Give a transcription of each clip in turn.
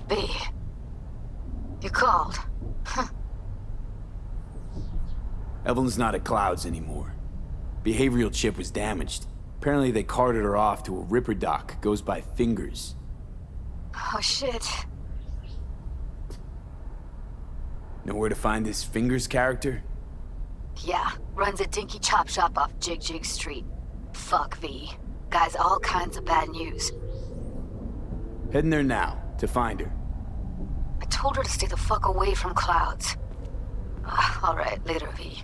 V, you called. Evelyn's not at Clouds anymore. Behavioral chip was damaged. Apparently they carted her off to a Ripper dock, goes by Fingers. Oh shit. Know where to find this Fingers character? Yeah, runs a dinky chop shop off Jig Street. Fuck V. Guy's all kinds of bad news. Heading there now, to find her. I told her to stay the fuck away from Clouds. Alright, later, V.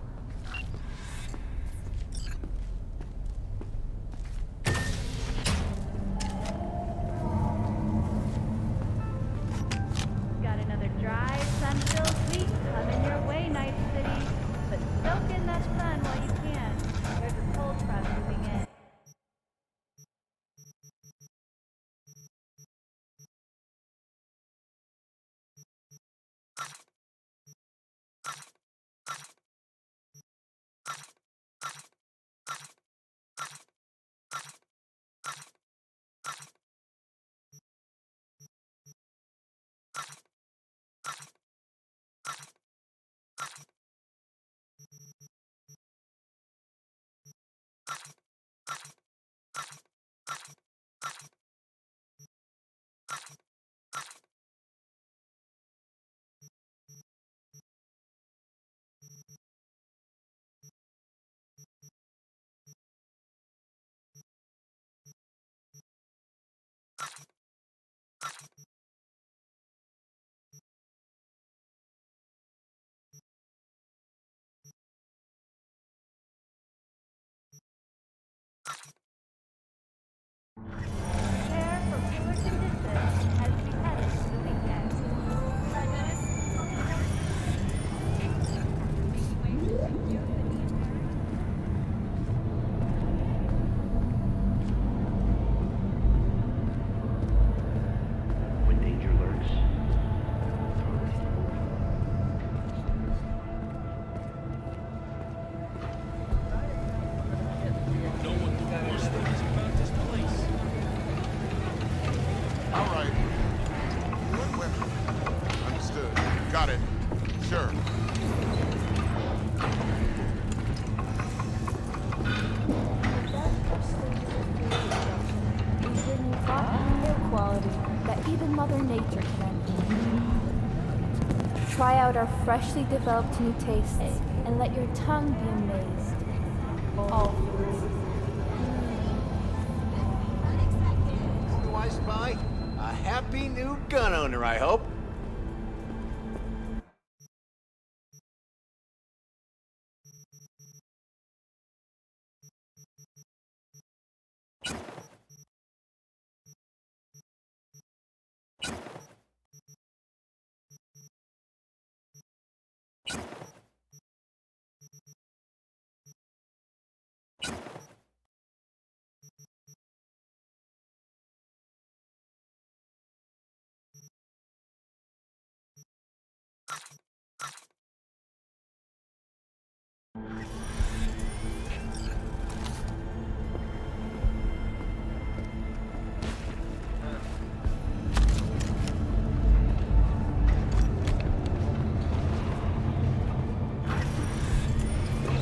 Got another dry, sun-filled week coming your way, Night City. But soak in that sun while you can. There's a cold front moving in. Prepare for cooler conditions as we head into the weekend. When danger lurks, All right. Good women. Understood. Got it. Sure. Air quality that even Mother Nature can envy. Try out our freshly developed new tastes and let your tongue be amazed. All foods. Do I spy? A happy new gun owner, I hope.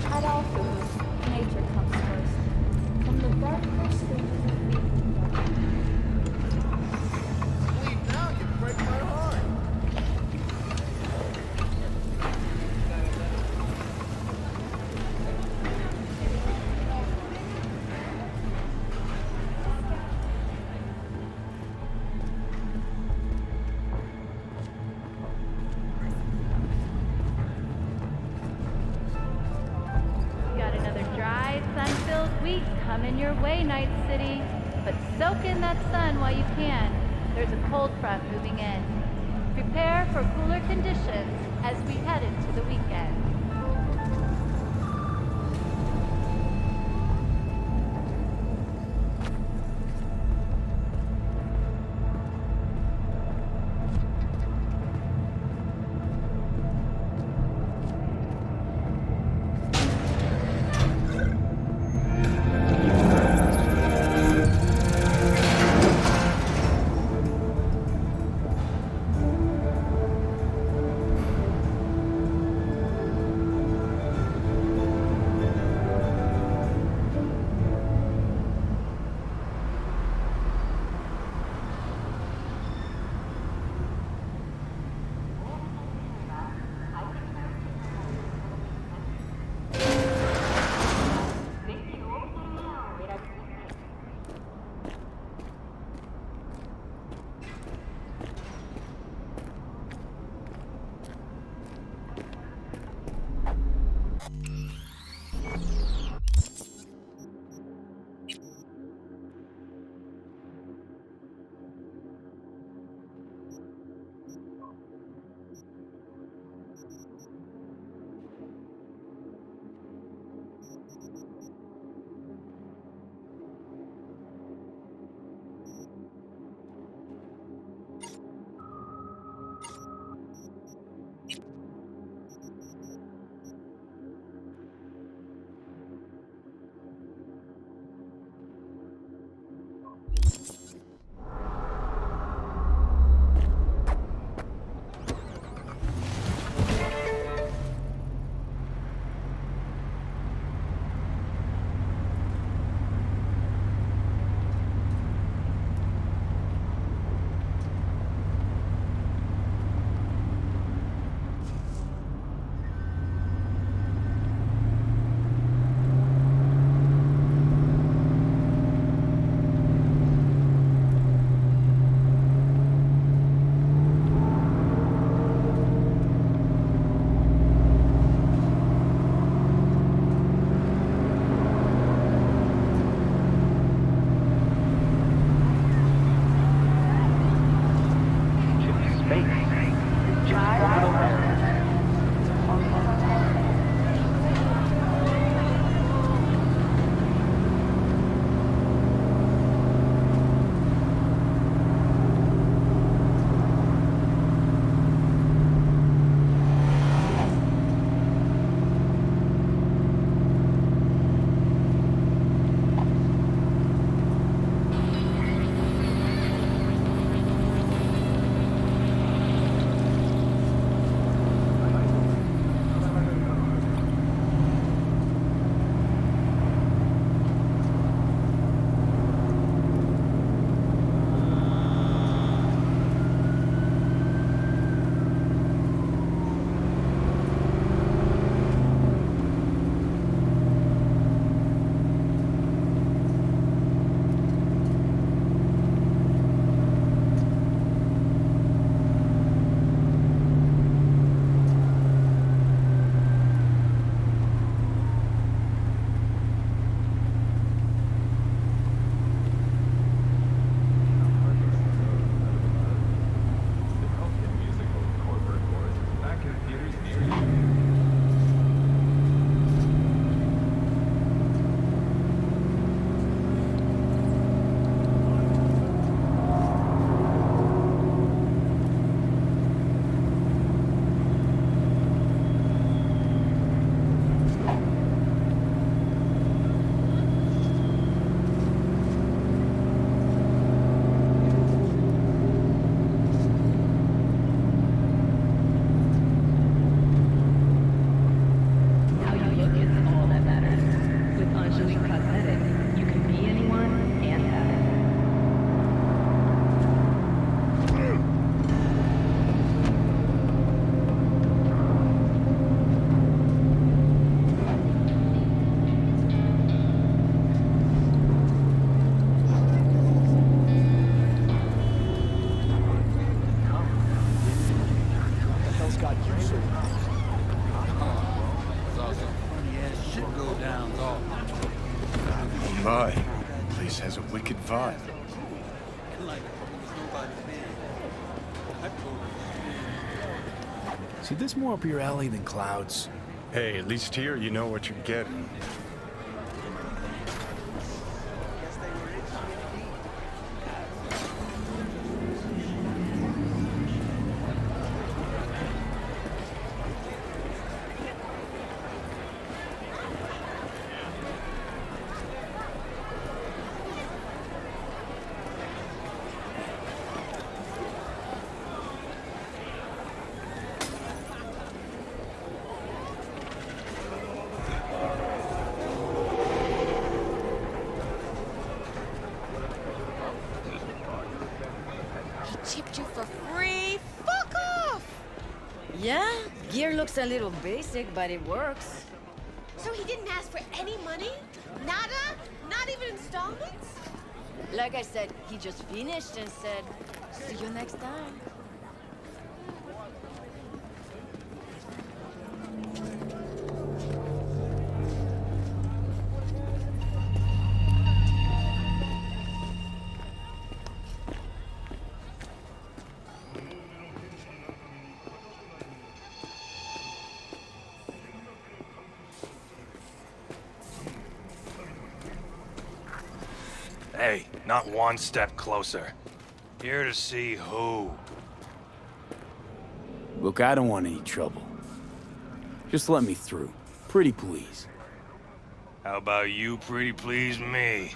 At all foods, nature comes first. From the very first stages of being. Leave now, you break my heart. Got another dry, sun-filled week coming your way, Night City. But soak in that sun while you can. There's a cold front moving in. Prepare for cooler conditions as we head into the weekend. got you so Oh my, place has a wicked vibe. See, this more up your alley than Clouds. Hey, at least here you know what you're getting. Chipped you for free? Fuck off! Yeah, gear looks a little basic, but it works. So he didn't ask for any money? Nada? Not even installments? Like I said, he just finished and said, see you next time. Hey, not one step closer. Here to see who. Look, I don't want any trouble. Just let me through. Pretty please. How about you pretty please me?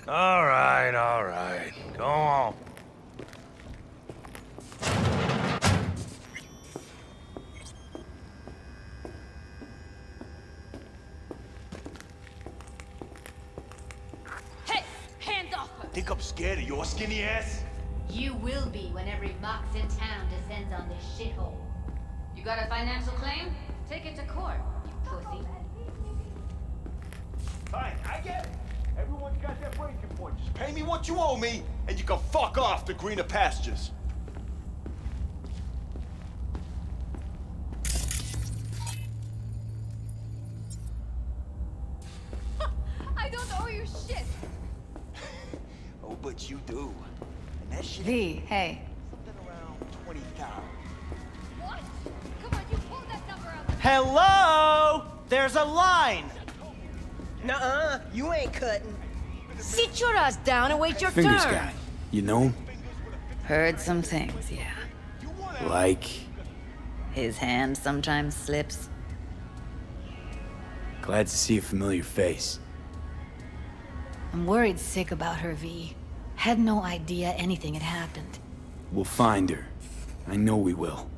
All right. Go on. Think I'm scared of your skinny ass? You will be when every box in town descends on this shithole. You got a financial claim? Take it to court, you pussy. Fine, I get it. Everyone's got their breaking point. Just pay me what you owe me, and you can fuck off to greener pastures. I don't owe you shit! Oh, but you do. And that shit... V, hey. Something around 20,000. What? Come on, you pulled that number out. Hello? There's a line. Nuh-uh, you ain't cutting. Sit your ass down and wait your Fingers turn. guy. You know him? Heard some things, yeah. Like... His hand sometimes slips. Glad to see a familiar face. I'm worried sick about her, V. Had no idea anything had happened. We'll find her. I know we will.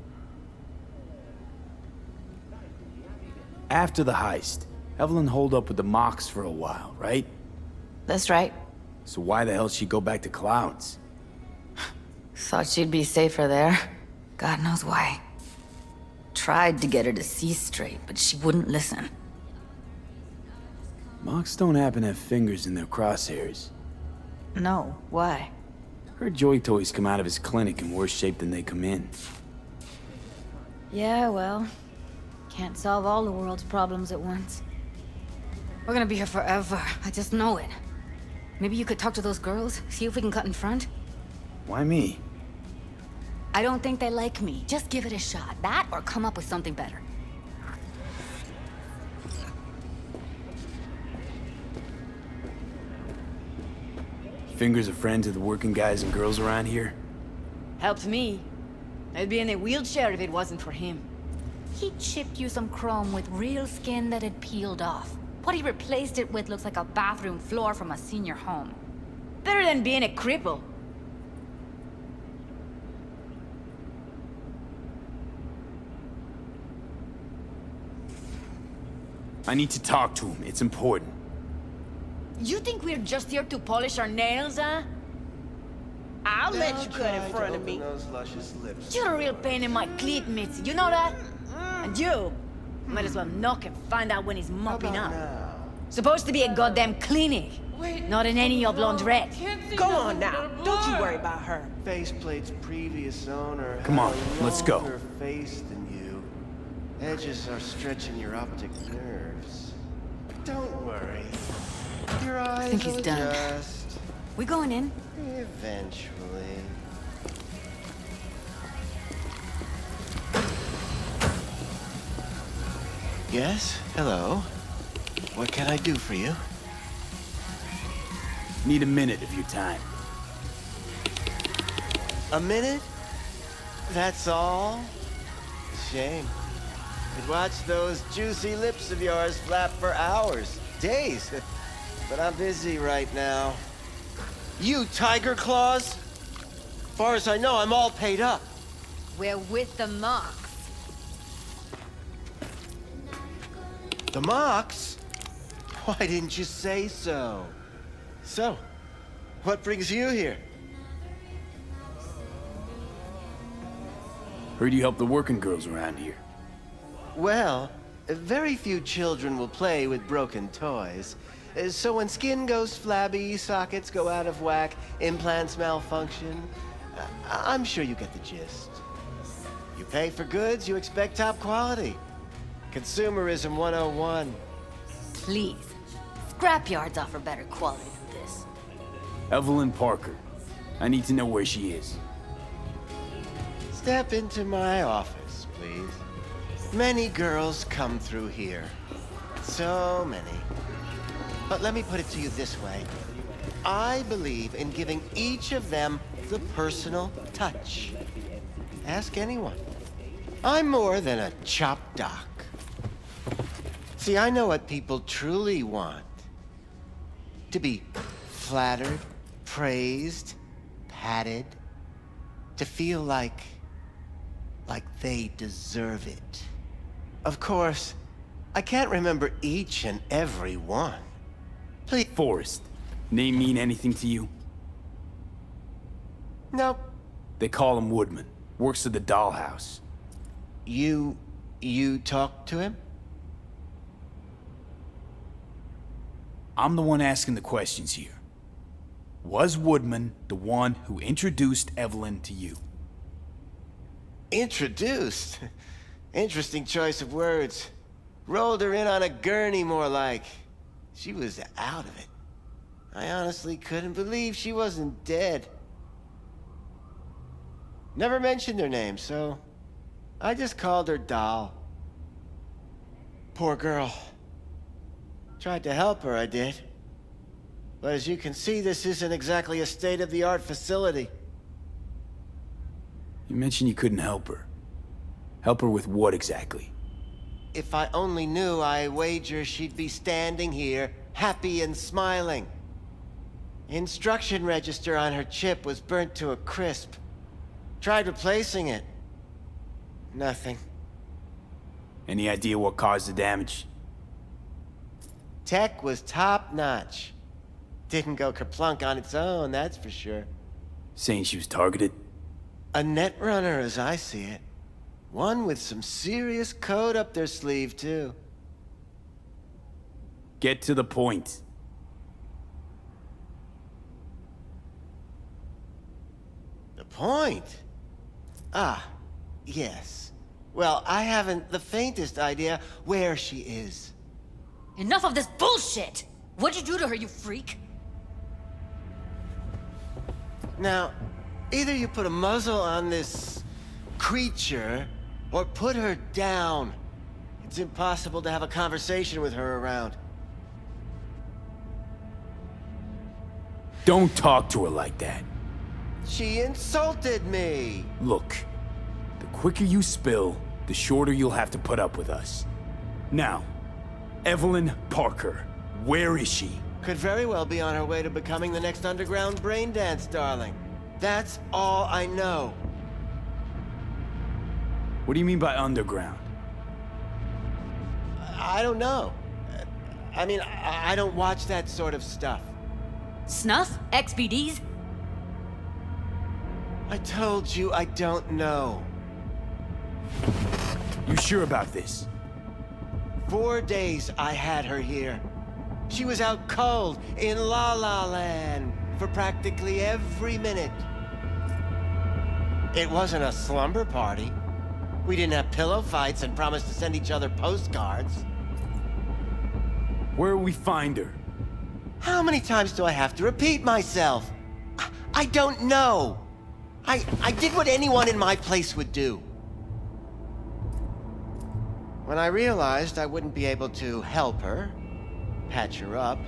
After the heist, Evelyn holed up with the Mox for a while, right? That's right. So why the hell she go back to Clouds? Thought she'd be safer there. God knows why. Tried to get her to see straight, but she wouldn't listen. Mox don't happen to have fingers in their crosshairs. No, why? Her joy toys come out of his clinic in worse shape than they come in. Yeah, well, can't solve all the world's problems at once. We're gonna be here forever, I just know it. Maybe you could talk to those girls, see if we can cut in front? Why me? I don't think they like me. Just give it a shot. That or come up with something better. Fingers are friends of the working guys and girls around here? Helps me. I'd be in a wheelchair if it wasn't for him. He chipped you some chrome with real skin that had peeled off. What he replaced it with looks like a bathroom floor from a senior home. Better than being a cripple. I need to talk to him. It's important. You think we're just here to polish our nails, huh? I'll let you cut in front of me. You're a real pain in my cleat, Mitzi. You know that? And you might as well knock and find out when he's mopping up. Supposed to be a goddamn clinic. Not in any of your blonde red. Go on now. Don't you worry about her. Faceplate's previous owner Come on, had a let's go. longer face than you. Edges are stretching your optic nerves. Don't worry. Your eyes I think he's will done. adjust. We going in? Eventually. Yes? Hello? What can I do for you? Need a minute of your time. A minute? That's all? Shame. Could watch those juicy lips of yours flap for hours, days. But I'm busy right now. You Tiger Claws? Far as I know, I'm all paid up. We're with the Mox. The Mox? Why didn't you say so? So, what brings you here? Heard you help the working girls around here. Well, very few children will play with broken toys. So when skin goes flabby, sockets go out of whack, implants malfunction, I'm sure you get the gist. You pay for goods, you expect top quality. Consumerism 101. Please. Scrapyards offer better quality than this. Evelyn Parker. I need to know where she is. Step into my office, please. Many girls come through here. So many. But let me put it to you this way. I believe in giving each of them the personal touch. Ask anyone. I'm more than a chop doc. See, I know what people truly want. To be flattered, praised, patted. To feel like they deserve it. Of course, I can't remember each and every one. Please. Forrest. Name mean anything to you? Nope. They call him Woodman. Works at the dollhouse. You talked to him? I'm the one asking the questions here. Was Woodman the one who introduced Evelyn to you? Introduced? Interesting choice of words. Rolled her in on a gurney, more like. She was out of it. I honestly couldn't believe she wasn't dead. Never mentioned her name, so I just called her Doll. Poor girl. Tried to help her, I did. But as you can see, this isn't exactly a state-of-the-art facility. You mentioned you couldn't help her. Help her with what exactly? If I only knew, I wager she'd be standing here, happy and smiling. Instruction register on her chip was burnt to a crisp. Tried replacing it. Nothing. Any idea what caused the damage? Tech was top-notch. Didn't go kerplunk on its own, that's for sure. Saying she was targeted? A net runner, as I see it. One with some serious code up their sleeve, too. Get to the point. The point? Ah, yes. Well, I haven't the faintest idea where she is. Enough of this bullshit! What'd you do to her, you freak? Now, either you put a muzzle on this creature, or put her down. It's impossible to have a conversation with her around. Don't talk to her like that. She insulted me! Look, the quicker you spill, the shorter you'll have to put up with us. Now, Evelyn Parker, where is she? Could very well be on her way to becoming the next underground brain dance darling. That's all I know. What do you mean by underground? I don't know. I mean, I don't watch that sort of stuff. Snuff? XBDs? I told you I don't know. You sure about this? 4 days I had her here. She was out cold in La La Land for practically every minute. It wasn't a slumber party. We didn't have pillow fights and promised to send each other postcards. Where will we find her? How many times do I have to repeat myself? I don't know. I did what anyone in my place would do. When I realized I wouldn't be able to help her, patch her up,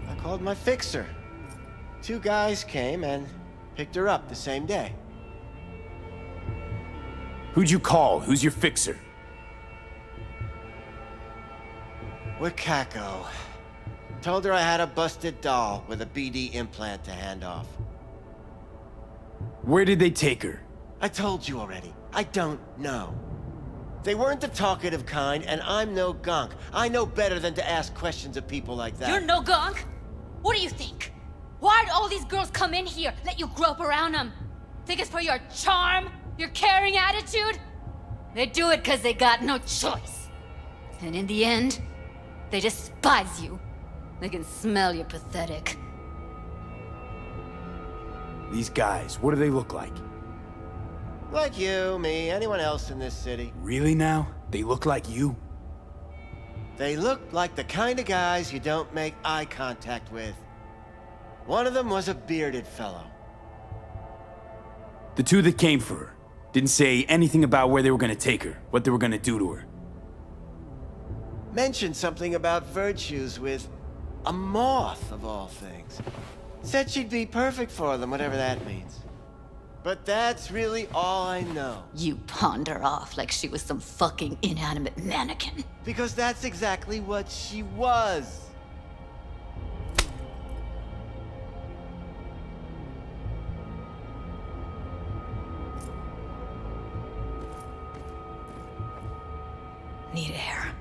I called my fixer. 2 guys came and picked her up the same day. Who'd you call? Who's your fixer? Wakako. Told her I had a busted doll with a BD implant to hand off. Where did they take her? I told you already. I don't know. They weren't the talkative kind, and I'm no gonk. I know better than to ask questions of people like that. You're no gonk? What do you think? Why'd all these girls come in here, let you grope around them? Think it's for your charm? Your caring attitude? They do it because they got no choice. And in the end, they despise you. They can smell you're pathetic. These guys, what do they look like? Like you, me, anyone else in this city. Really now? They look like you? They look like the kind of guys you don't make eye contact with. One of them was a bearded fellow. The 2 that came for her didn't say anything about where they were gonna take her, what they were gonna do to her. Mentioned something about virtues with a moth, of all things. Said she'd be perfect for them, whatever that means. But that's really all I know. You pawned her off like she was some fucking inanimate mannequin. Because that's exactly what she was. Need air.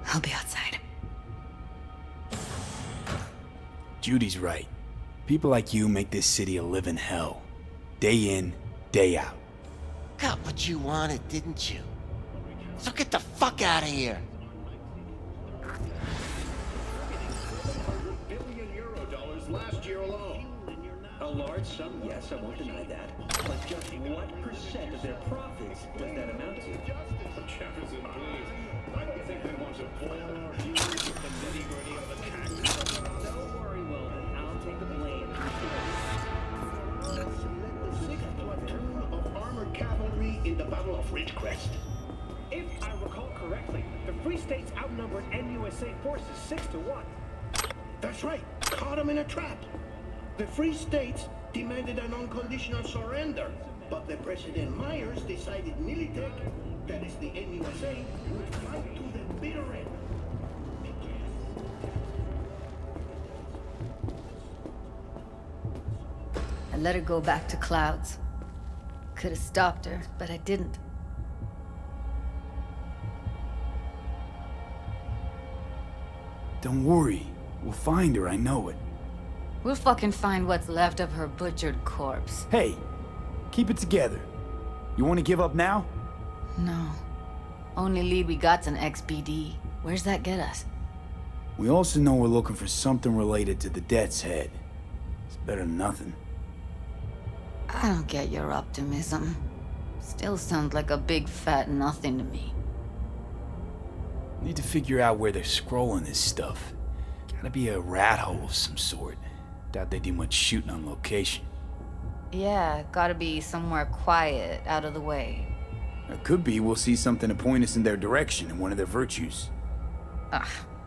I'll be outside. Judy's right. People like you make this city a living hell. Day in, day out. Got what you wanted, didn't you? So get the fuck out of here. $1 billion last year alone. A large sum, yes, I won't deny that. But just what percent of their profits does that amount to? Jefferson, please. I don't think they want to boil our views with the nitty-gritty of the tax. Don't worry, Weldon. I'll take the blame. The sixth platoon of armored cavalry in the Battle of Ridgecrest. If I recall correctly, the Free States outnumbered NUSA forces 6-1. That's right. Caught them in a trap. The Free States demanded an unconditional surrender, but the President Myers decided Militech, that is the NUSA, would fight to the bitter end. I let her go back to Clouds. Could have stopped her, but I didn't. Don't worry. We'll find her, I know it. We'll fucking find what's left of her butchered corpse. Hey, keep it together. You want to give up now? No. Only lead we got's an XBD. Where's that get us? We also know we're looking for something related to the Death's Head. It's better than nothing. I don't get your optimism. Still sounds like a big fat nothing to me. Need to figure out where they're scrolling this stuff. Gotta be a rat hole of some sort. Doubt they do much shooting on location. Yeah, gotta be somewhere quiet, out of the way. It could be we'll see something to point us in their direction in one of their virtues.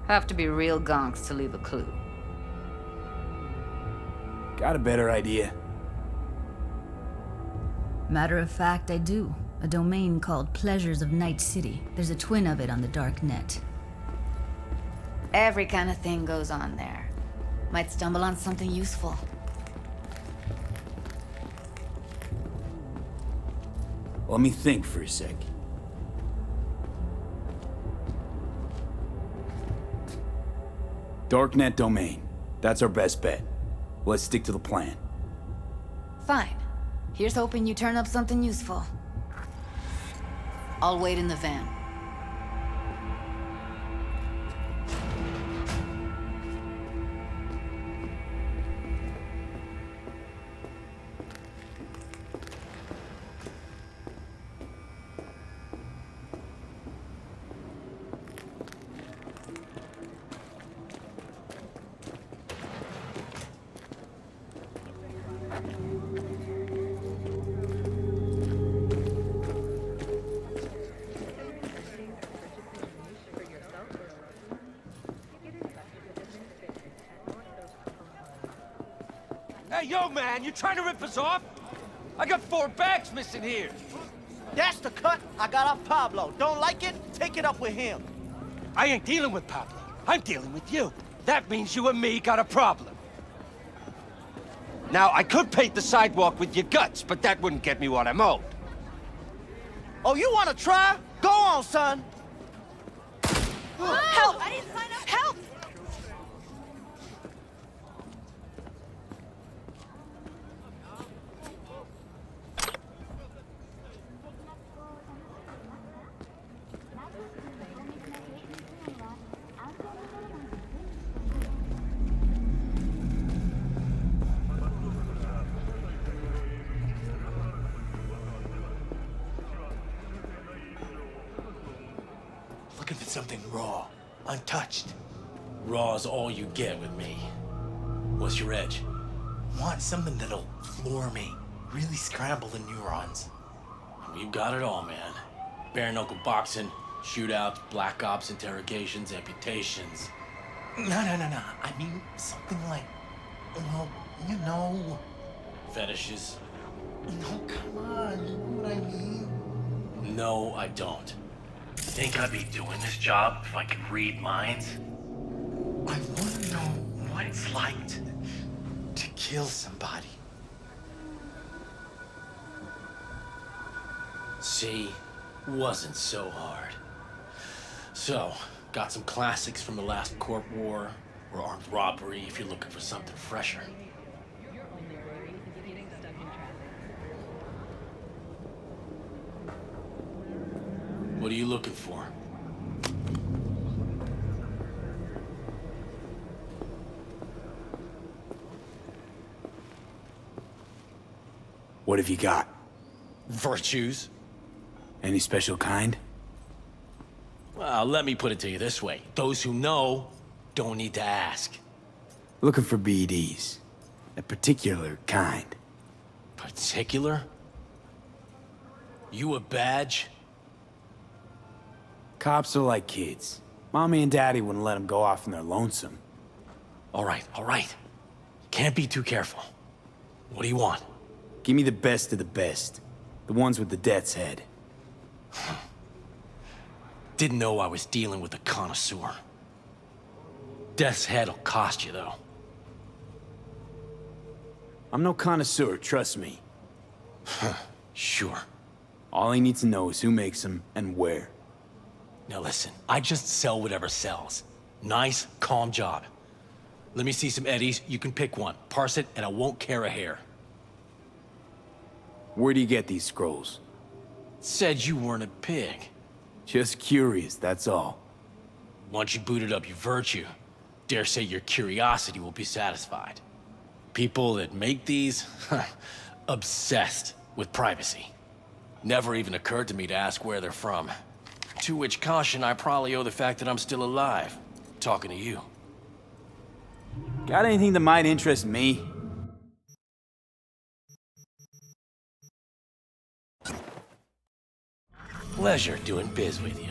Have to be real gonks to leave a clue. Got a better idea? Matter of fact, I do. A domain called Pleasures of Night City. There's a twin of it on the dark net. Every kind of thing goes on there. Might stumble on something useful. Let me think for a sec. Darknet domain. That's our best bet. Let's stick to the plan. Fine. Here's hoping you turn up something useful. I'll wait in the van. Hey, yo, man, you trying to rip us off? I got 4 bags missing here. That's the cut I got off Pablo. Don't like it? Take it up with him. I ain't dealing with Pablo. I'm dealing with you. That means you and me got a problem. Now, I could paint the sidewalk with your guts, but that wouldn't get me what I'm owed. Oh, you wanna try? Go on, son. Help! I didn't sign up. Help! Looking for something raw, untouched. Raw's all you get with me. What's your edge? Want something that'll floor me, really scramble the neurons. We've got it all, man. Bare knuckle boxing, shootouts, black ops, interrogations, amputations. No. I mean something like, well, you know. Fetishes. No, come on, you know what I mean? No, I don't. Think I'd be doing this job if I could read minds? I want to know what it's like to kill somebody. See, wasn't so hard. So, got some classics from the last Corp War, or armed robbery if you're looking for something fresher. What are you looking for? What have you got? Virtues. Any special kind? Well, let me put it to you this way. Those who know don't need to ask. Looking for BDs. A particular kind. Particular? You a badge? Cops are like kids. Mommy and Daddy wouldn't let them go off in their lonesome. All right. Can't be too careful. What do you want? Give me the best of the best. The ones with the death's head. Didn't know I was dealing with a connoisseur. Death's head'll cost you, though. I'm no connoisseur, trust me. Sure. All I need to know is who makes them and where. Now listen, I just sell whatever sells. Nice, calm job. Let me see some eddies, you can pick one. Parse it, and I won't care a hair. Where do you get these scrolls? Said you weren't a pig. Just curious, that's all. Once you booted up your virtue, dare say your curiosity will be satisfied. People that make these, obsessed with privacy. Never even occurred to me to ask where they're from. To which caution I probably owe the fact that I'm still alive, talking to you. Got anything that might interest me? Pleasure doing biz with you.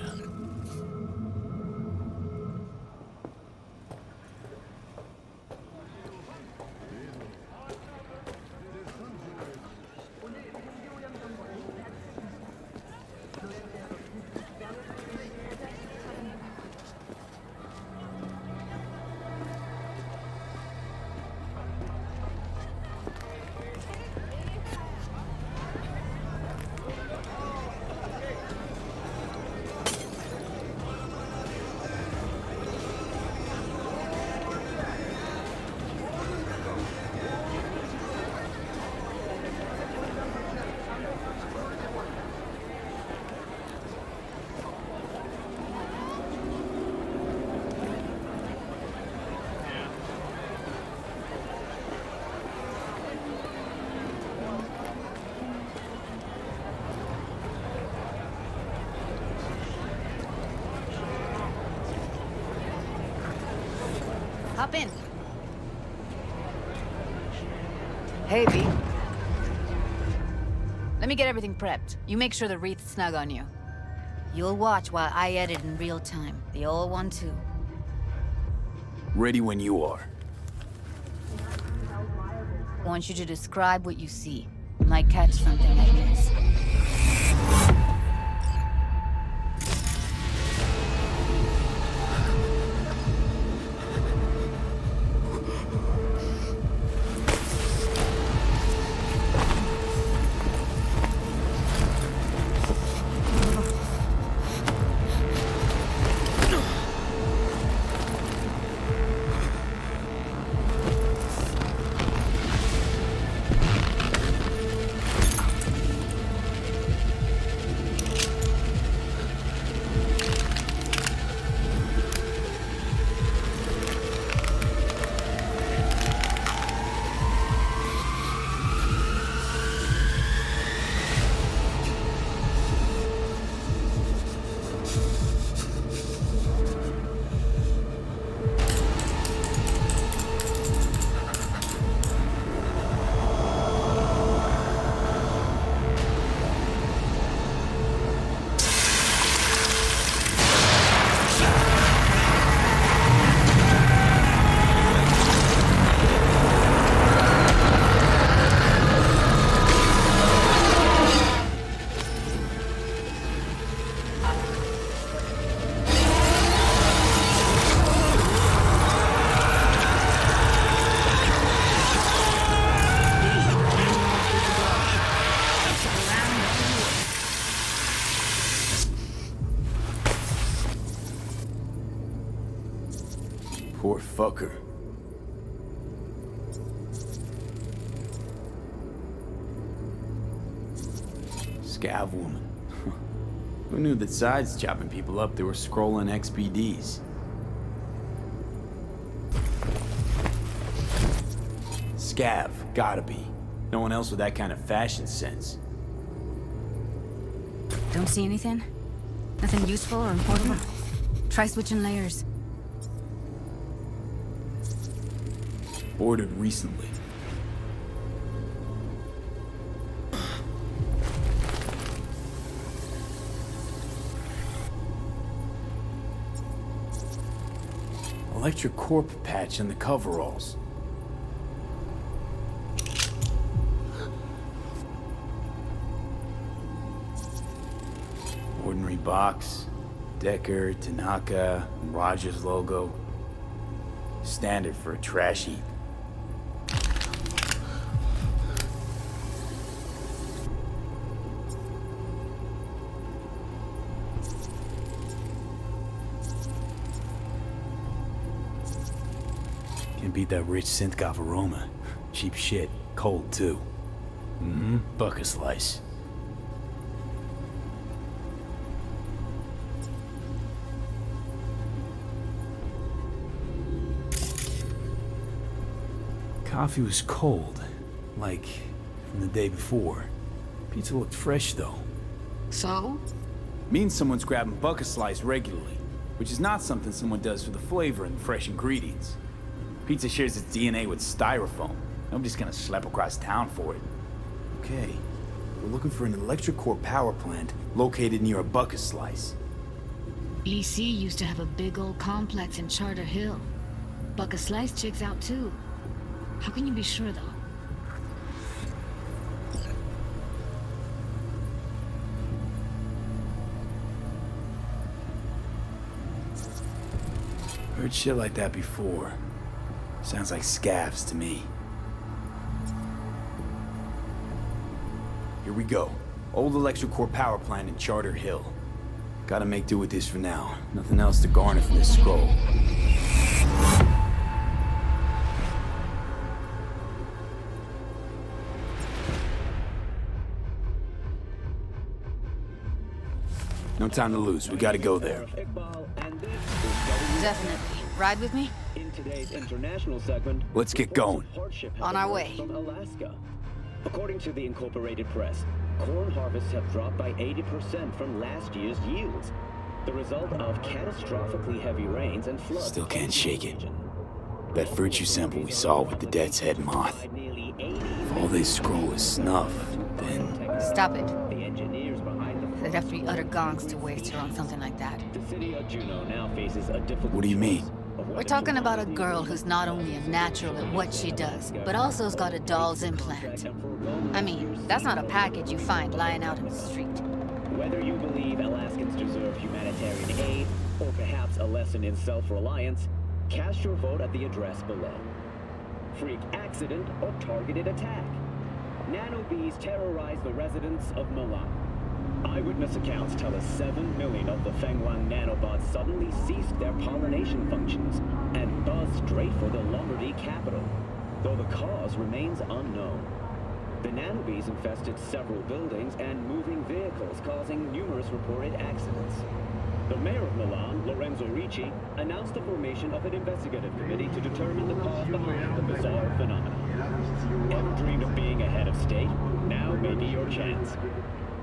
Hop in. Hey, V. Let me get everything prepped. You make sure the wreath's snug on you. You'll watch while I edit in real time. The old one, too. Ready when you are. I want you to describe what you see. You might catch something I miss. Poor fucker. Scav woman. Who knew that besides chopping people up, they were scrolling XPDs? Scav, gotta be. No one else with that kind of fashion sense. Don't see anything? Nothing useful or important? Try switching layers. Ordered recently. Electric Corp patch in the coveralls. Ordinary box. Decker, Tanaka, and Raj's logo. Standard for a trash heap. Can't beat that rich synth-goth aroma. Cheap shit. Cold, too. Mm-hmm. Bucket slice. Coffee was cold. Like, from the day before. Pizza looked fresh, though. So? Means someone's grabbing bucket slice regularly. Which is not something someone does for the flavor and fresh ingredients. Pizza shares its DNA with styrofoam. Nobody's gonna schlep across town for it. Okay, we're looking for an electric core power plant located near a bucket slice. EC used to have a big old complex in Charter Hill. Bucket Slice checks out too. How can you be sure though? Heard shit like that before. Sounds like scavs to me. Here we go. Old electric core power plant in Charter Hill. Gotta make do with this for now. Nothing else to garner from this scroll. No time to lose. We gotta go there. Definitely. Ride with me? In today's international segment, Let's get going. On our way. From Alaska. According to the Incorporated Press, corn harvests have dropped by 80% from last year's yields. The result of catastrophically heavy rains and floods. Still can't shake it. That virtue sample we saw with the Death's Head moth. If all this scroll is snuff, then... Stop it. They'd have to be utter gonks to waste her on something like that. The city of Juneau now faces a difficult What do you mean? choice. of We're whether talking to about a honor the girl who's not only a natural at what she does, but also's got a doll's implant. I mean, that's not a package you find lying out in the street. Whether you believe Alaskans deserve humanitarian aid, or perhaps a lesson in self-reliance, cast your vote at the address below. Freak accident or targeted attack. Nanobees terrorize the residents of Milan. Eyewitness accounts tell us 7 million of the Fenghuang nanobots suddenly ceased their pollination functions and buzzed straight for the Lombardy capital, though the cause remains unknown. The nanobees infested several buildings and moving vehicles, causing numerous reported accidents. The mayor of Milan, Lorenzo Ricci, announced the formation of an investigative committee to determine the cause behind the bizarre phenomenon. Ever dreamed of being a head of state? Now may be your chance.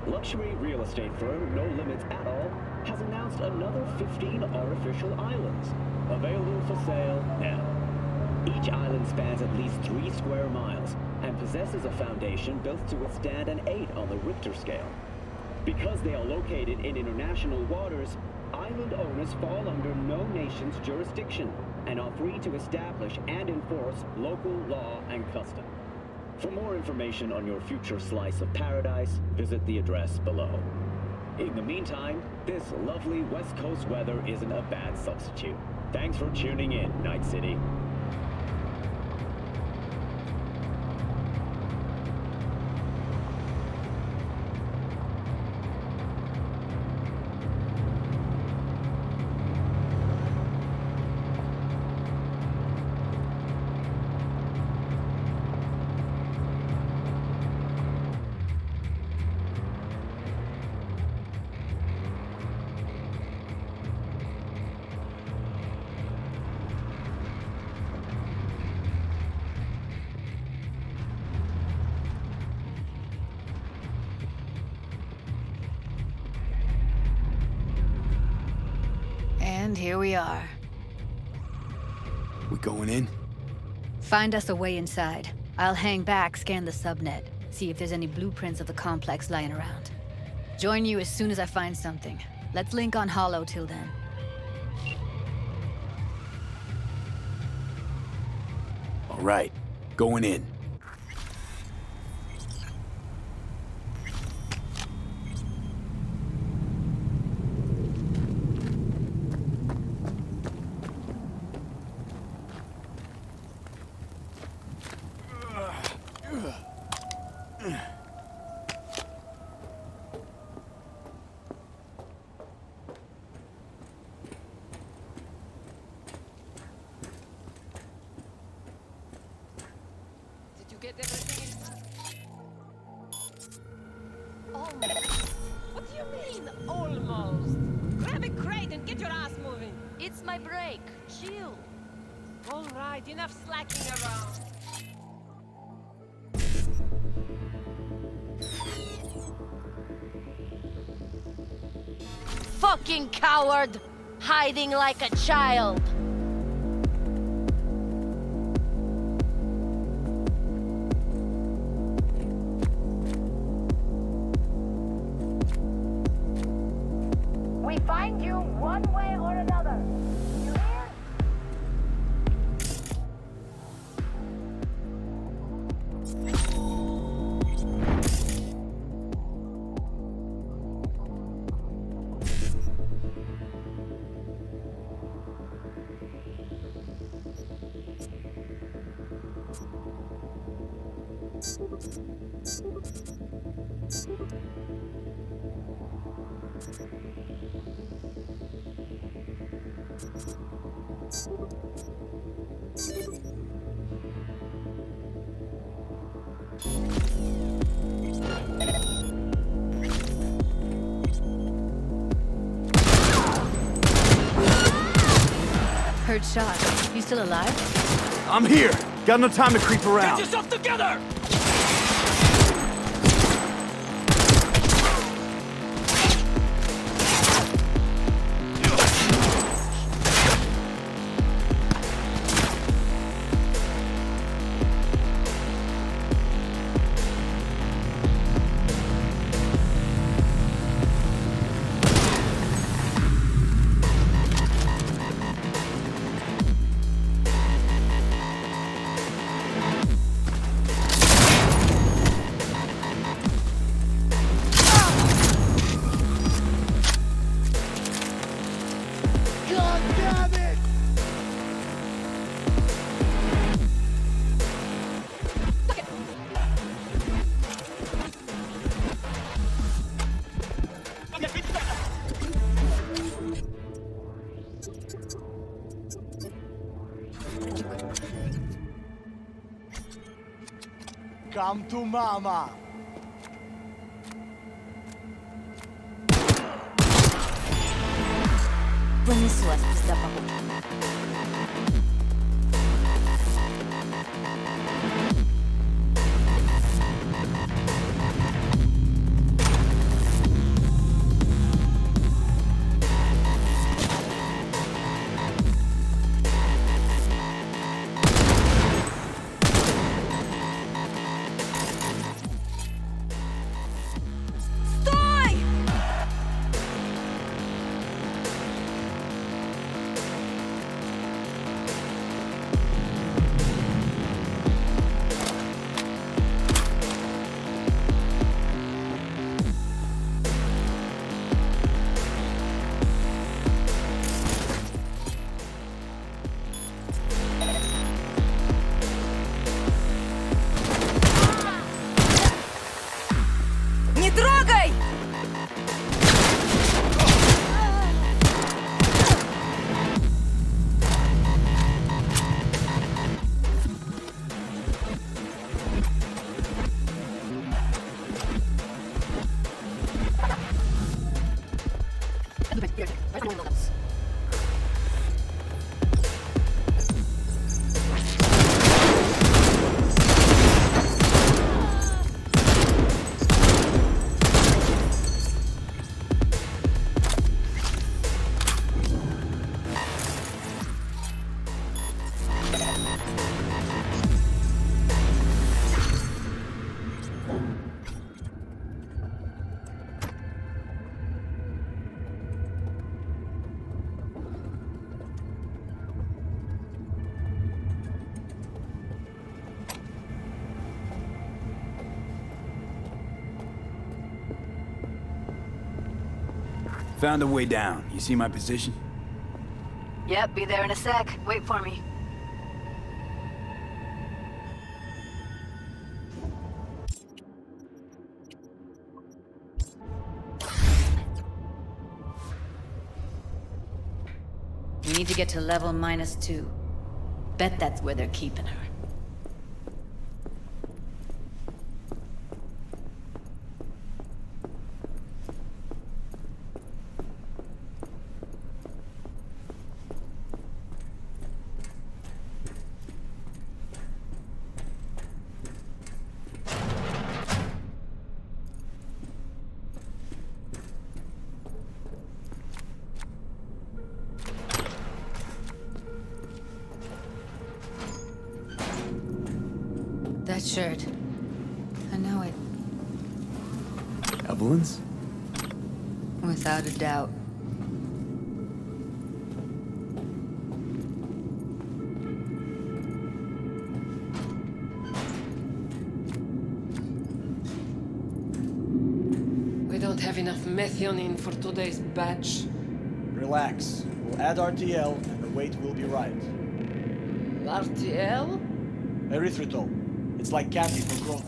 Luxury real estate firm No Limits at All has announced another 15 artificial islands, available for sale now. Each island spans at least 3 square miles and possesses a foundation built to withstand an 8 on the Richter scale. Because they are located in international waters, island owners fall under no nation's jurisdiction and are free to establish and enforce local law and custom. For more information on your future slice of paradise, visit the address below. In the meantime, this lovely West Coast weather isn't a bad substitute. Thanks for tuning in, Night City. And here we are. We going in? Find us a way inside. I'll hang back, scan the subnet, see if there's any blueprints of the complex lying around. Join you as soon as I find something. Let's link on Hollow till then. All right, going in. Get everything in. Almost. What do you mean, almost? Grab a crate and get your ass moving. It's my break. Chill. All right, enough slacking around. Fucking coward! Hiding like a child. Find you one way or another. You hear? Heard shots. You still alive? I'm here! Got no time to creep around. Get yourself together! Come to mama. Пронеслась пизда по Не трогай! Found a way down. You see my position? Yep, be there in a sec. Wait for me. We need to get to level -2. Bet that's where they're keeping her. That shirt. I know it. Evelyn's? Without a doubt. We don't have enough methionine for today's batch. Relax. We'll add RTL and the weight will be right. RTL? Erythritol. It's like candy for Corona.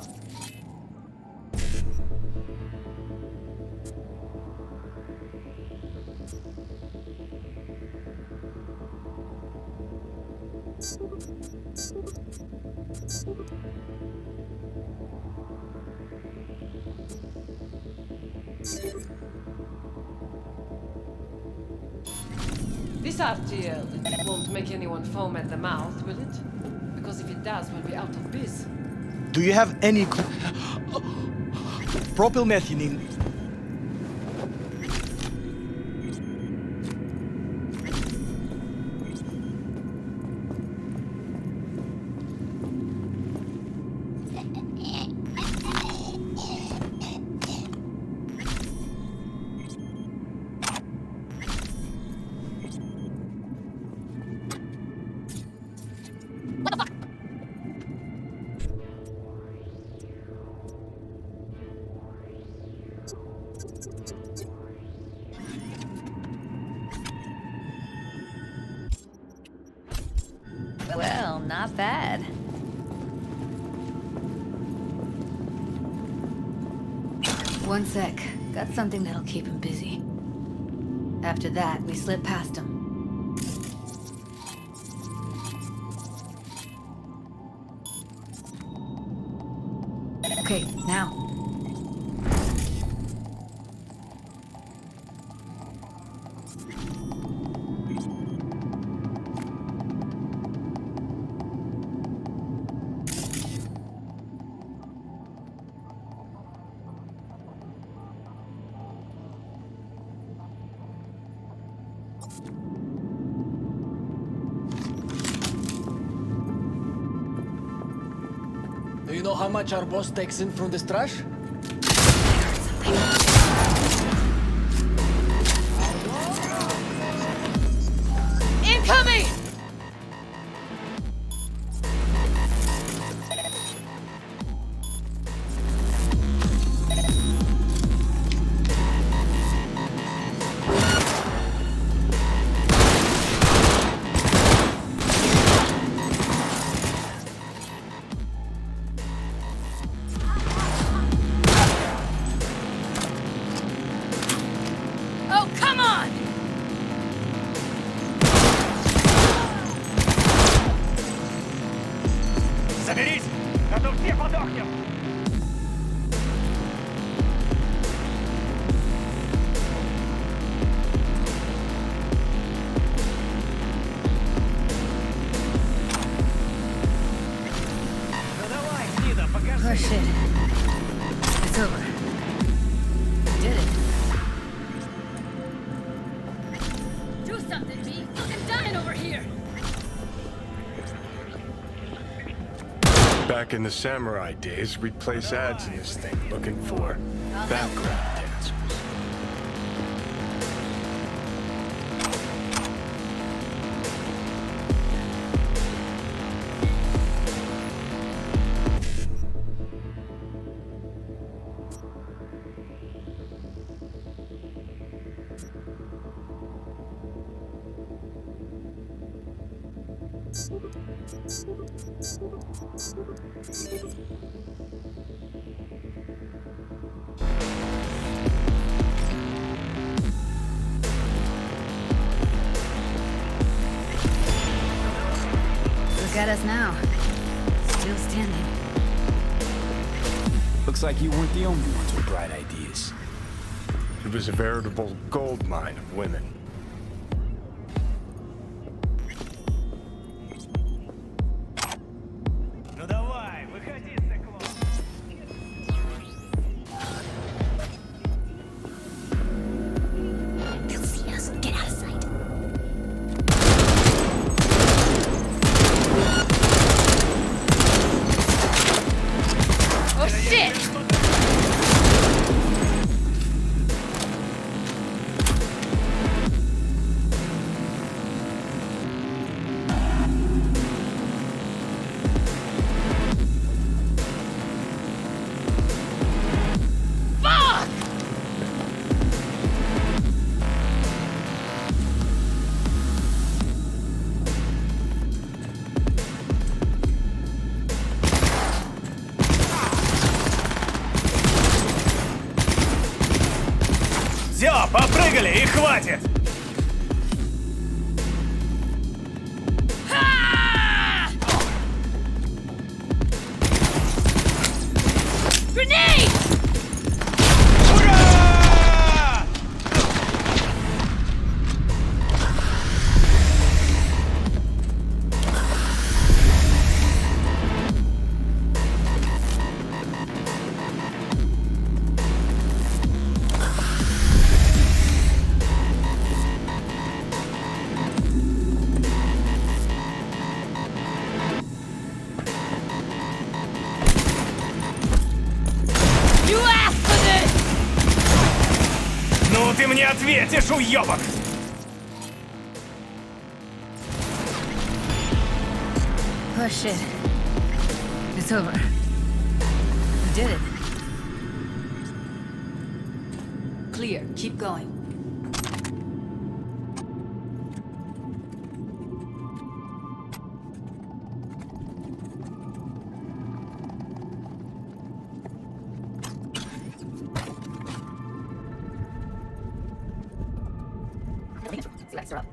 This RTL won't make anyone foam at the mouth, will it? Because if it does, we'll be out of biz. Do you have any propylmethionine? Well, not bad. One sec. Got something that'll keep him busy. After that, we slip past him. Okay, now. Do you know how much our boss takes in from this trash? Incoming! Oh, come on! Соберись! А то все подохнем! Ну давай, гнида, покажи! Oh shit. It's over. We did it. Do something, B! Fucking dying over here! Back in the samurai days, we'd place ads in this thing looking for background dancers. Look at us now. Still standing. Looks like you weren't the only ones with bright ideas. It was a veritable gold mine of women. Ну давай, выходи, циклон! They'll see us. Get out of sight. Oh shit! Fuck! Все, попрыгали и хватит! Ah! Grenade! Ура! You asked for this! Ну ты мне ответишь, уёбок! Oh shit. It's over. We did it. Clear. Keep going. Lights are up.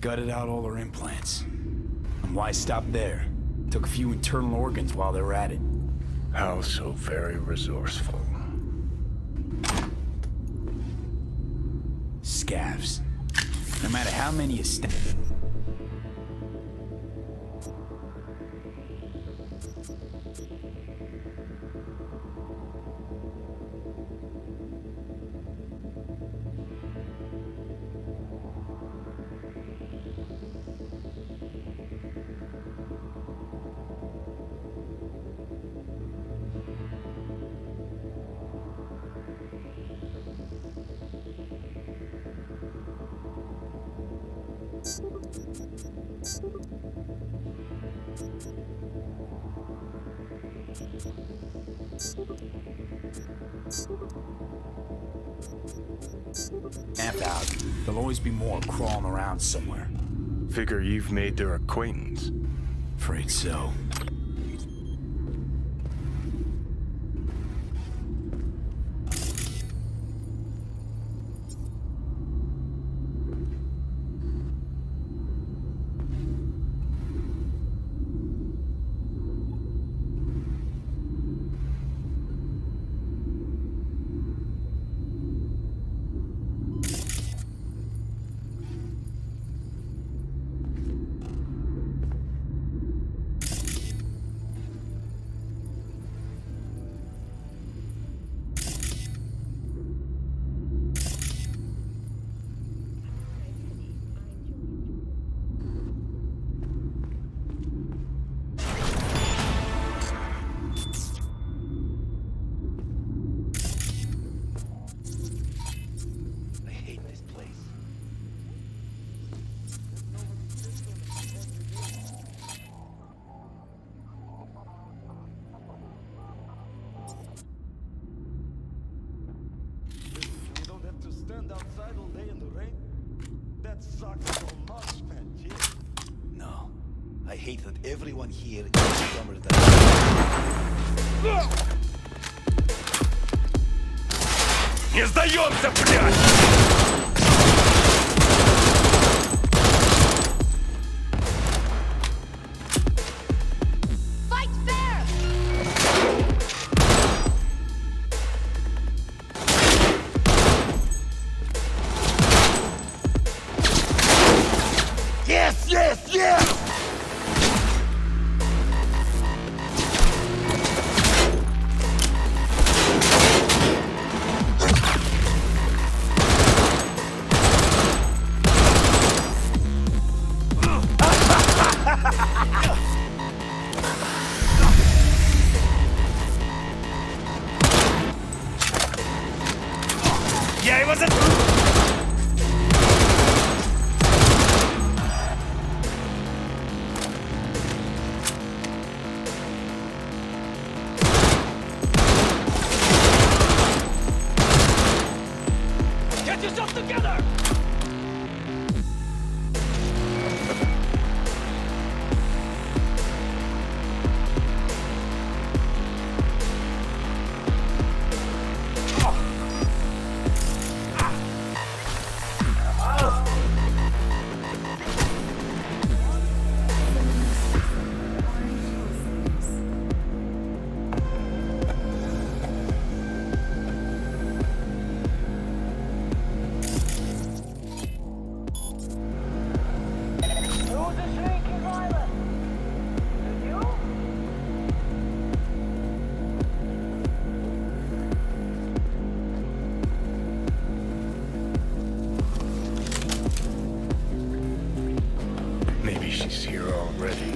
Gutted out all her implants. And why stop there? Took a few internal organs while they were at it. How so very resourceful. Scavs. No matter how many you Amp out. There'll always be more crawling around somewhere. Figure you've made their acquaintance. Afraid so. I hate that everyone here is dumber than Не сдаемся, блядь! Yes, yes, yes! Я его за... Get yourself together! Maybe she's here already.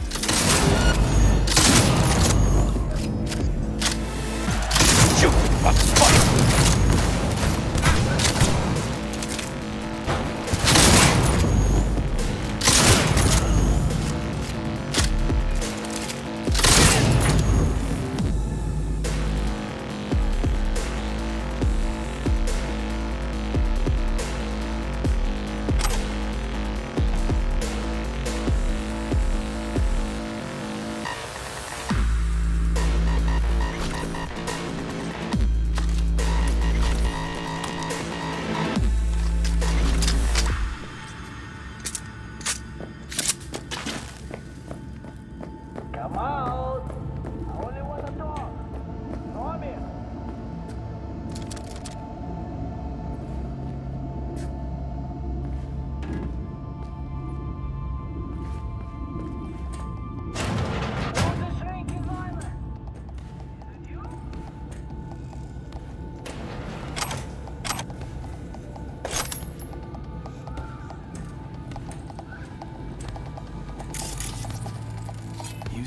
Shoot! What the fuck?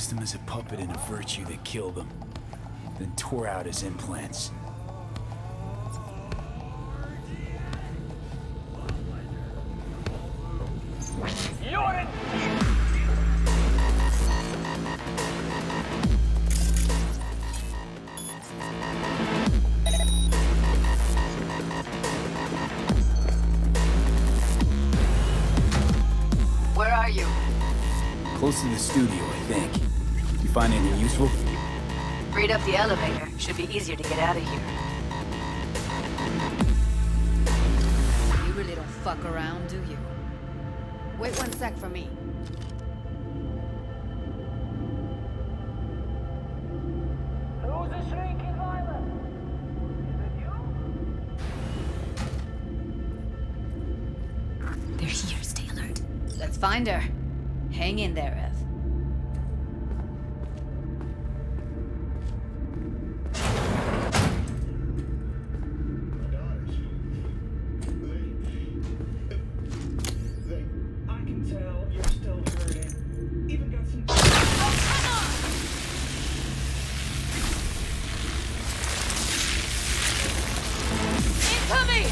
used him as a puppet in a virtue that killed him, then tore out his implants. Where are you? Close to the studio, I think. You find anything useful? Freed up the elevator. Should be easier to get out of here. You really don't fuck around, do you? Wait 1 sec for me. Who's the shrinking violet? Is it you? They're here. Stay alert. Let's find her. Hang in there, Ev. I can tell you're still hurting. Even got some. Incoming!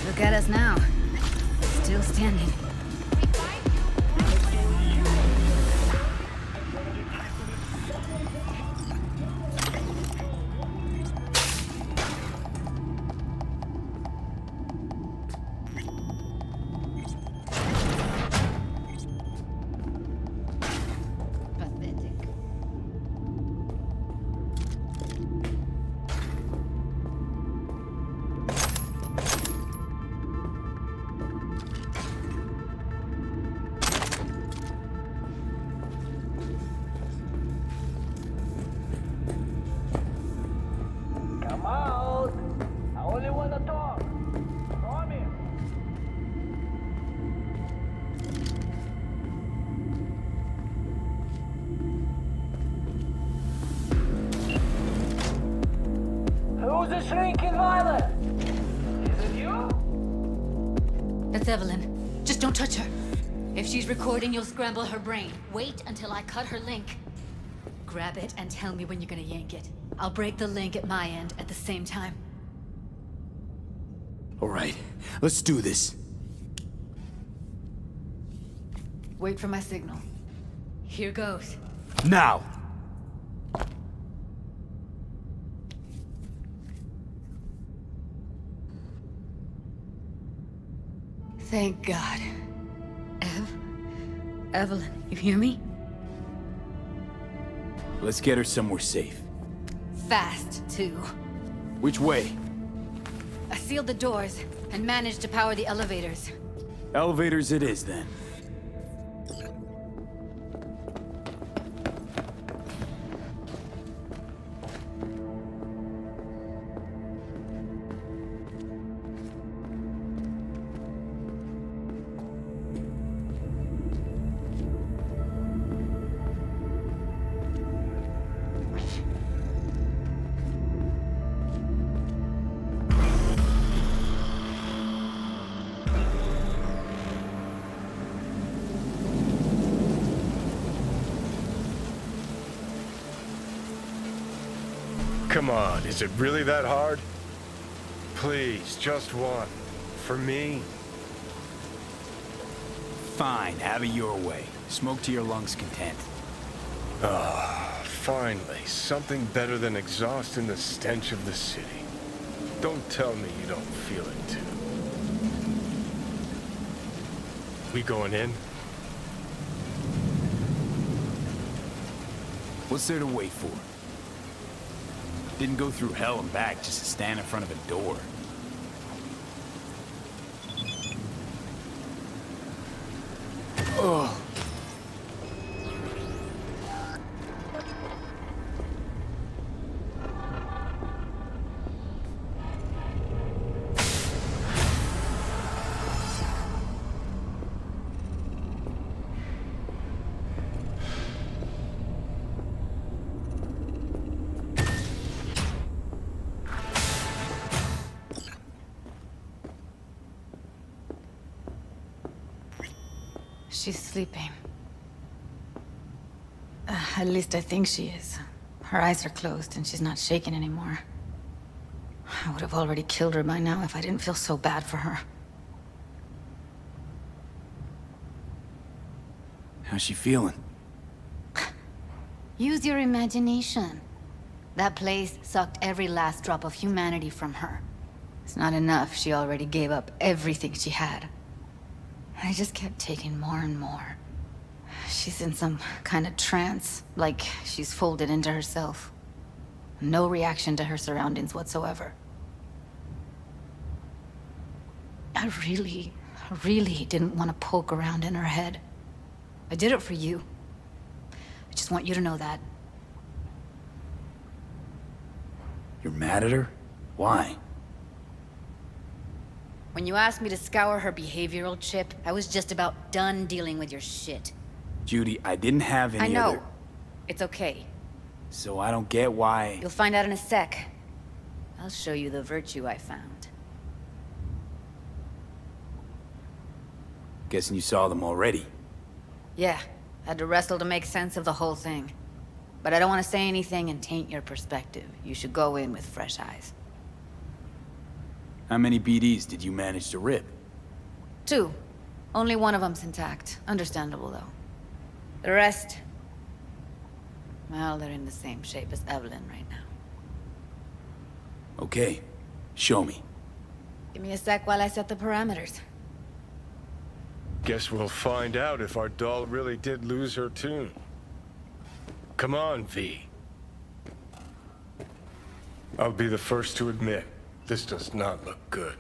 Look at us now. Still standing. Pathetic. Come out! I only wanna talk. Promise. Who's the shrinking violet? Is it you? That's Evelyn. Just don't touch her. If she's recording, you'll scramble her brain. Wait until I cut her link. Grab it and tell me when you're gonna yank it. I'll break the link at my end at the same time. All right, let's do this. Wait for my signal. Here goes. Now! Thank God. Evelyn, you hear me? Let's get her somewhere safe. Fast, too. Which way? I sealed the doors and managed to power the elevators. Elevators it is, then. Come on, is it really that hard? Please, just one. For me? Fine, have it your way. Smoke to your lungs' content. Ah, finally, something better than exhaust and the stench of the city. Don't tell me you don't feel it too. We going in? What's there to wait for? Didn't go through hell and back just to stand in front of a door. Ugh. She's sleeping. At least I think she is. Her eyes are closed and she's not shaking anymore. I would have already killed her by now if I didn't feel so bad for her. How's she feeling? Use your imagination. That place sucked every last drop of humanity from her. It's not enough, she already gave up everything she had. I just kept taking more and more. She's in some kind of trance, like she's folded into herself. No reaction to her surroundings whatsoever. I really didn't want to poke around in her head. I did it for you. I just want you to know that. You're mad at her? Why? When you asked me to scour her behavioral chip, I was just about done dealing with your shit. Judy, I didn't have any I know. other... It's okay. So I don't get why... You'll find out in a sec. I'll show you the virtue I found. Guessing you saw them already. Yeah, had to wrestle to make sense of the whole thing. But I don't want to say anything and taint your perspective. You should go in with fresh eyes. How many BDs did you manage to rip? 2. Only one of them's intact. Understandable, though. The rest... well, they're in the same shape as Evelyn right now. Okay. Show me. Give me a sec while I set the parameters. Guess we'll find out if our doll really did lose her tune. Come on, V. I'll be the first to admit, this does not look good.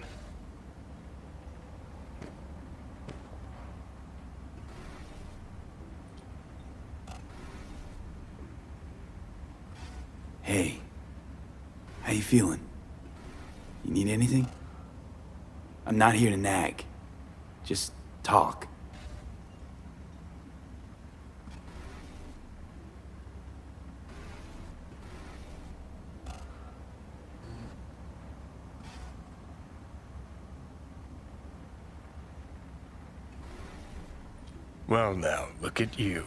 Hey. How you feeling? You need anything? I'm not here to nag. Just talk. Well now, look at you.